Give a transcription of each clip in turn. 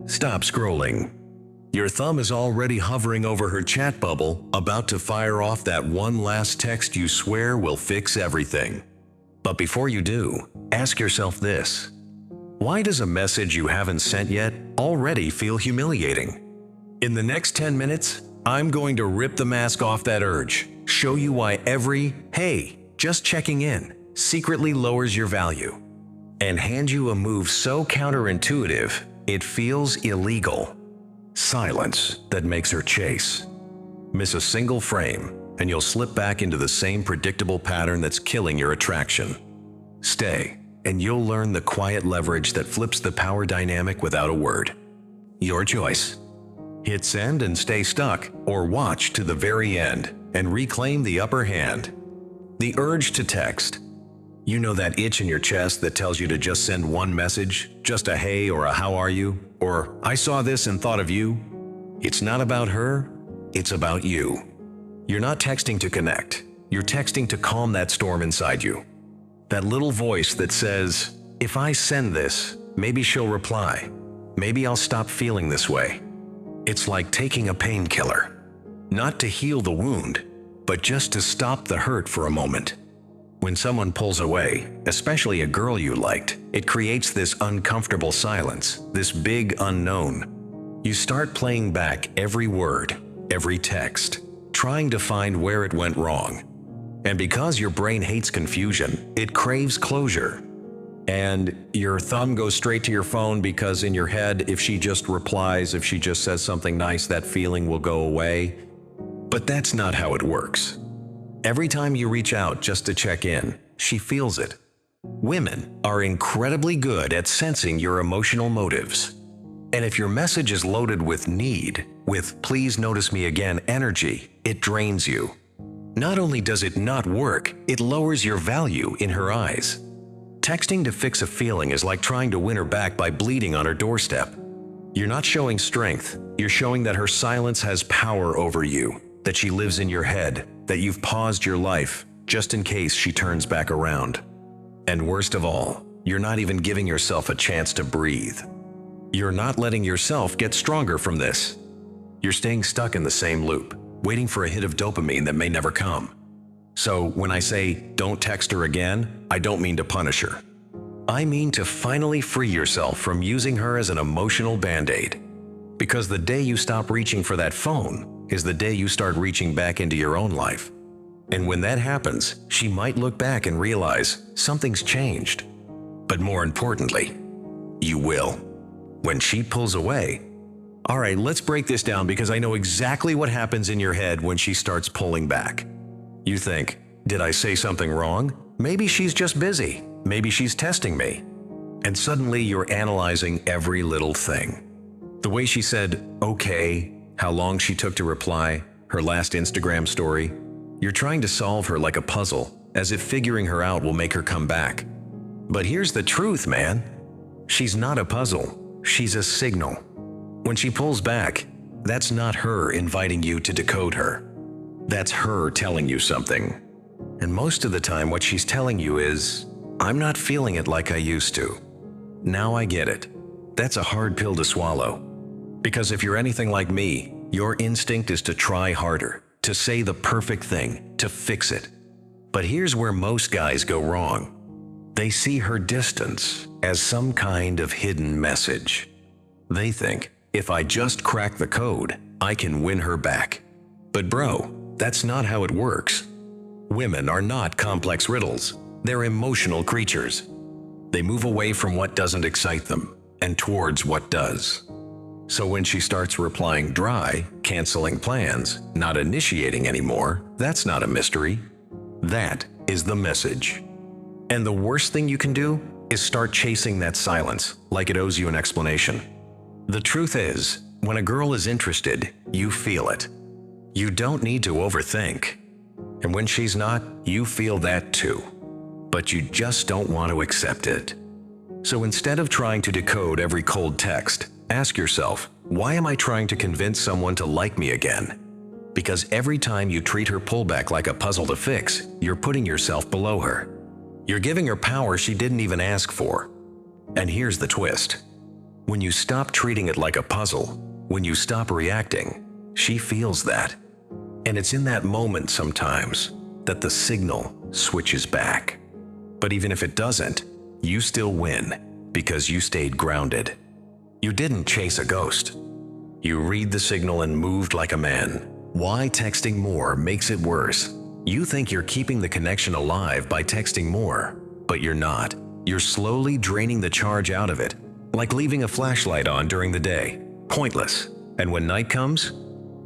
Stop scrolling. Your thumb is already hovering over her chat bubble, about to fire off that one last text you swear will fix everything. But before you do, ask yourself this. Why does a message you haven't sent yet already feel humiliating? In the next 10 minutes, I'm going to rip the mask off that urge, show you why every "hey, just checking in" secretly lowers your value, and hand you a move so counterintuitive it feels illegal. Silence that makes her chase. Miss a single frame, and you'll slip back into the same predictable pattern that's killing your attraction. Stay, and you'll learn the quiet leverage that flips the power dynamic without a word. Your choice. Hit send and stay stuck, or watch to the very end and reclaim the upper hand. The urge to text. You know that itch in your chest that tells you to just send one message, just a "hey" or a "how are you," or "I saw this and thought of you"? It's not about her, it's about you. You're not texting to connect, you're texting to calm that storm inside you. That little voice that says, "If I send this, maybe she'll reply. Maybe I'll stop feeling this way." It's like taking a painkiller. Not to heal the wound, but just to stop the hurt for a moment. When someone pulls away, especially a girl you liked, it creates this uncomfortable silence, this big unknown. You start playing back every word, every text, trying to find where it went wrong. And because your brain hates confusion, it craves closure. And your thumb goes straight to your phone because in your head, if she just replies, if she just says something nice, that feeling will go away. But that's not how it works. Every time you reach out just to check in, she feels it. Women are incredibly good at sensing your emotional motives. And if your message is loaded with need, with "please notice me again" energy, it drains you. Not only does it not work, it lowers your value in her eyes. Texting to fix a feeling is like trying to win her back by bleeding on her doorstep. You're not showing strength, you're showing that her silence has power over you, that she lives in your head, that you've paused your life just in case she turns back around. And worst of all, you're not even giving yourself a chance to breathe. You're not letting yourself get stronger from this. You're staying stuck in the same loop, waiting for a hit of dopamine that may never come. So when I say don't text her again, I don't mean to punish her. I mean to finally free yourself from using her as an emotional band-aid. Because the day you stop reaching for that phone is the day you start reaching back into your own life. And when that happens, she might look back and realize something's changed. But more importantly, you will. When she pulls away, all right, let's break this down because I know exactly what happens in your head when she starts pulling back. You think, did I say something wrong? Maybe she's just busy. Maybe she's testing me. And suddenly you're analyzing every little thing. The way she said, "okay," how long she took to reply, her last Instagram story. You're trying to solve her like a puzzle, as if figuring her out will make her come back. But here's the truth, man. She's not a puzzle, she's a signal. When she pulls back, that's not her inviting you to decode her. That's her telling you something. And most of the time what she's telling you is, "I'm not feeling it like I used to." Now I get it. That's a hard pill to swallow. Because if you're anything like me, your instinct is to try harder, to say the perfect thing, to fix it. But here's where most guys go wrong. They see her distance as some kind of hidden message. They think, if I just crack the code, I can win her back. But bro, that's not how it works. Women are not complex riddles. They're emotional creatures. They move away from what doesn't excite them and towards what does. So when she starts replying dry, canceling plans, not initiating anymore, that's not a mystery. That is the message. And the worst thing you can do is start chasing that silence like it owes you an explanation. The truth is, when a girl is interested, you feel it. You don't need to overthink. And when she's not, you feel that too. But you just don't want to accept it. So instead of trying to decode every cold text, ask yourself, why am I trying to convince someone to like me again? Because every time you treat her pullback like a puzzle to fix, you're putting yourself below her. You're giving her power she didn't even ask for. And here's the twist. When you stop treating it like a puzzle, when you stop reacting, she feels that. And it's in that moment sometimes that the signal switches back. But even if it doesn't, you still win because you stayed grounded. You didn't chase a ghost. You read the signal and moved like a man. Why texting more makes it worse. You think you're keeping the connection alive by texting more, but you're not. You're slowly draining the charge out of it, like leaving a flashlight on during the day. Pointless. And when night comes,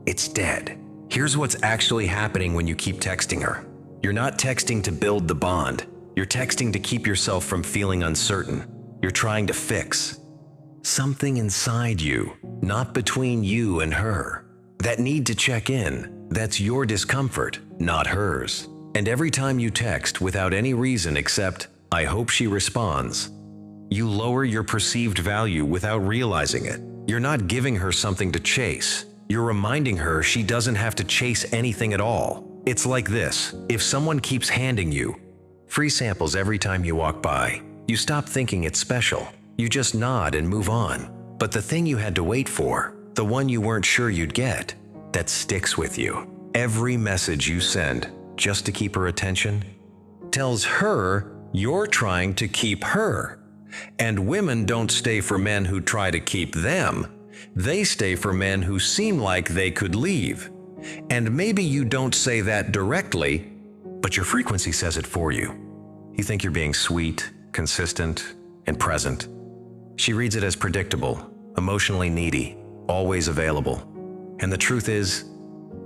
it's dead. Here's what's actually happening when you keep texting her. You're not texting to build the bond. You're texting to keep yourself from feeling uncertain. You're trying to fix something inside you, not between you and her. That need to check in, that's your discomfort, not hers. And every time you text without any reason except, "I hope she responds," you lower your perceived value without realizing it. You're not giving her something to chase. You're reminding her she doesn't have to chase anything at all. It's like this: if someone keeps handing you free samples every time you walk by, you stop thinking it's special. You just nod and move on. But the thing you had to wait for, the one you weren't sure you'd get, that sticks with you. Every message you send just to keep her attention tells her you're trying to keep her. And women don't stay for men who try to keep them. They stay for men who seem like they could leave. And maybe you don't say that directly, but your frequency says it for you. You think you're being sweet, consistent, and present. She reads it as predictable, emotionally needy, always available. And the truth is,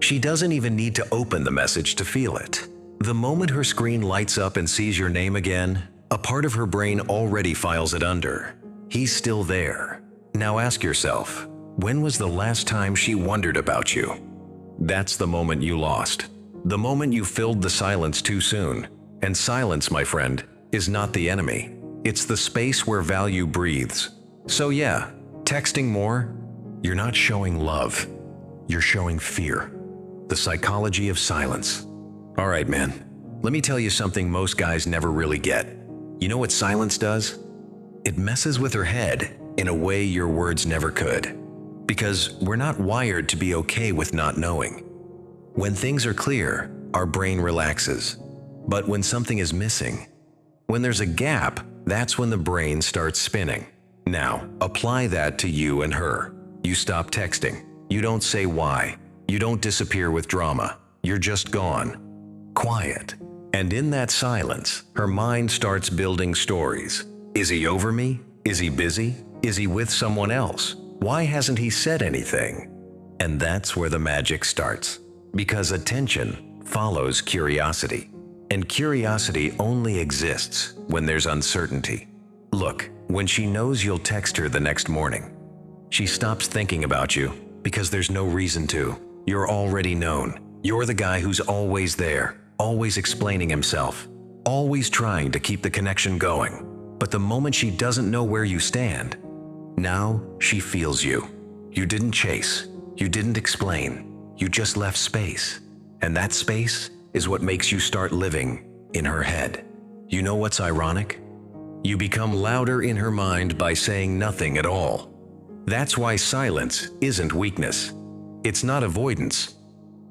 she doesn't even need to open the message to feel it. The moment her screen lights up and sees your name again, a part of her brain already files it under. He's still there. Now ask yourself, when was the last time she wondered about you? That's the moment you lost. The moment you filled the silence too soon. And silence, my friend, is not the enemy. It's the space where value breathes. So yeah, texting more, you're not showing love. You're showing fear. The psychology of silence. All right, man, let me tell you something most guys never really get. You know what silence does? It messes with her head in a way your words never could. Because we're not wired to be okay with not knowing. When things are clear, our brain relaxes. But when something is missing, when there's a gap, that's when the brain starts spinning. Now, apply that to you and her. You stop texting. You don't say why. You don't disappear with drama. You're just gone. Quiet. And in that silence, her mind starts building stories. Is he over me? Is he busy? Is he with someone else? Why hasn't he said anything? And that's where the magic starts. Because attention follows curiosity. And curiosity only exists when there's uncertainty. Look, when she knows you'll text her the next morning, she stops thinking about you because there's no reason to. You're already known. You're the guy who's always there, always explaining himself, always trying to keep the connection going. But the moment she doesn't know where you stand, now she feels you. You didn't chase. You didn't explain. You just left space. And that space is what makes you start living in her head. You know what's ironic? You become louder in her mind by saying nothing at all. That's why silence isn't weakness. It's not avoidance.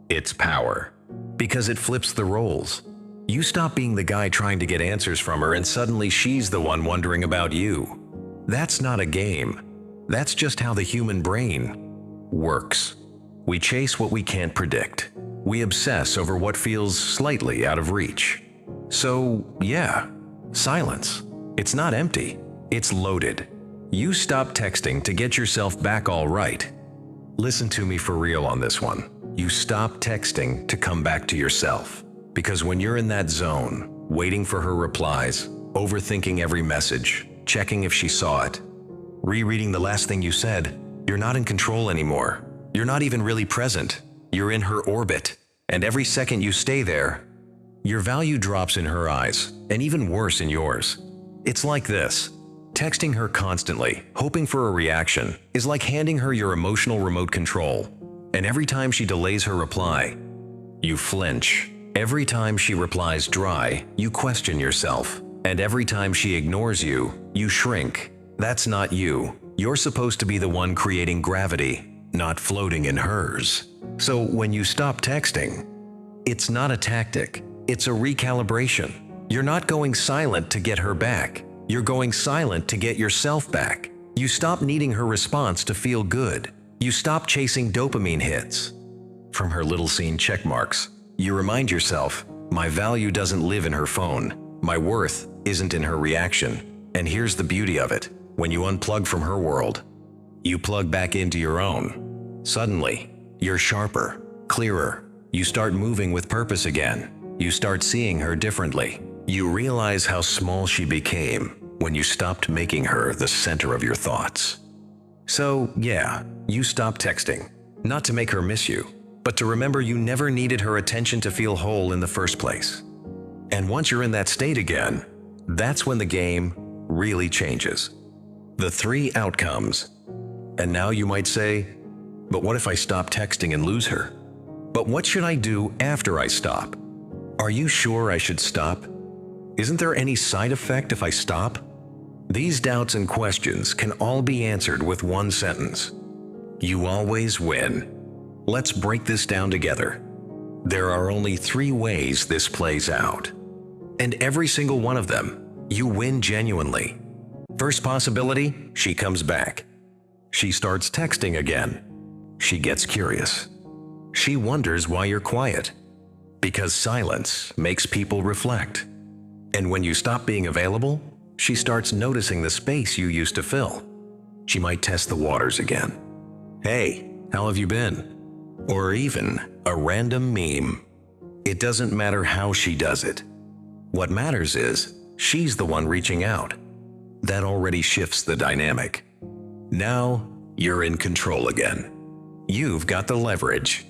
It's power. Because it flips the roles. You stop being the guy trying to get answers from her and suddenly she's the one wondering about you. That's not a game. That's just how the human brain works. We chase what we can't predict. We obsess over what feels slightly out of reach. So, yeah, silence. It's not empty. It's loaded. You stop texting to get yourself back all right. Listen to me for real on this one. You stop texting to come back to yourself. Because when you're in that zone, waiting for her replies, overthinking every message, checking if she saw it, rereading the last thing you said, you're not in control anymore. You're not even really present. You're in her orbit. And every second you stay there, your value drops in her eyes, and even worse in yours. It's like this. Texting her constantly, hoping for a reaction, is like handing her your emotional remote control. And every time she delays her reply, you flinch. Every time she replies dry, you question yourself. And every time she ignores you, you shrink. That's not you. You're supposed to be the one creating gravity, not floating in hers. So when you stop texting, it's not a tactic, it's a recalibration. You're not going silent to get her back. You're going silent to get yourself back. You stop needing her response to feel good. You stop chasing dopamine hits from her little scene check marks. You remind yourself, my value doesn't live in her phone. My worth isn't in her reaction. And here's the beauty of it. When you unplug from her world, you plug back into your own. Suddenly, you're sharper, clearer. You start moving with purpose again. You start seeing her differently. You realize how small she became when you stopped making her the center of your thoughts. So, yeah, you stopped texting, not to make her miss you, but to remember you never needed her attention to feel whole in the first place. And once you're in that state again, that's when the game really changes. The 3 outcomes. And now you might say, but what if I stop texting and lose her? But what should I do after I stop? Are you sure I should stop? Isn't there any side effect if I stop? These doubts and questions can all be answered with one sentence. You always win. Let's break this down together. There are only 3 ways this plays out. And every single one of them, you win genuinely. First possibility, she comes back. She starts texting again. She gets curious. She wonders why you're quiet. Because silence makes people reflect. And when you stop being available, she starts noticing the space you used to fill. She might test the waters again. Hey, how have you been? Or even a random meme. It doesn't matter how she does it. What matters is, she's the one reaching out. That already shifts the dynamic. Now, you're in control again. You've got the leverage.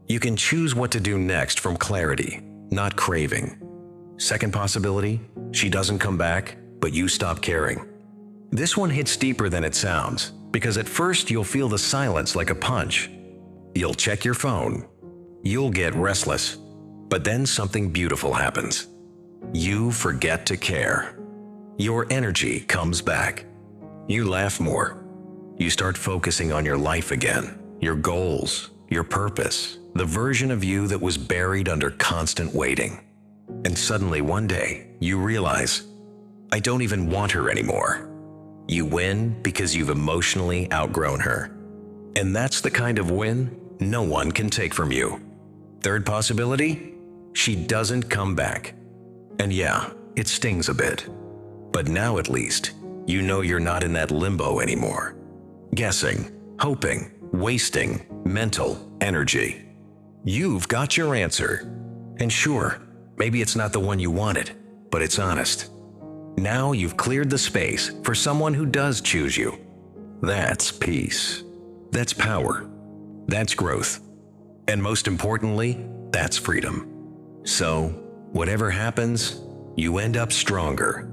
You can choose what to do next from clarity, not craving. Second possibility, she doesn't come back, but you stop caring. This one hits deeper than it sounds, because at first you'll feel the silence like a punch. You'll check your phone. You'll get restless. But then something beautiful happens. You forget to care. Your energy comes back. You laugh more. You start focusing on your life again, your goals, your purpose, the version of you that was buried under constant waiting. And suddenly one day, you realize, I don't even want her anymore. You win because you've emotionally outgrown her. And that's the kind of win no one can take from you. Third possibility, she doesn't come back. And yeah, it stings a bit. But now at least, you know you're not in that limbo anymore. Guessing, hoping, wasting mental energy. You've got your answer. And sure, maybe it's not the one you wanted, but it's honest. Now you've cleared the space for someone who does choose you. That's peace. That's power. That's growth. And most importantly, that's freedom. So, whatever happens, you end up stronger.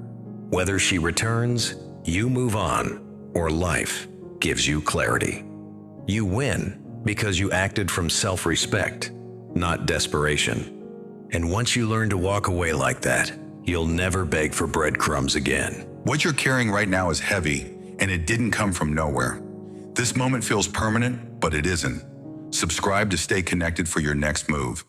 Whether she returns, you move on, or life gives you clarity. You win because you acted from self-respect, not desperation. And once you learn to walk away like that, you'll never beg for breadcrumbs again. What you're carrying right now is heavy, and it didn't come from nowhere. This moment feels permanent, but it isn't. Subscribe to stay connected for your next move.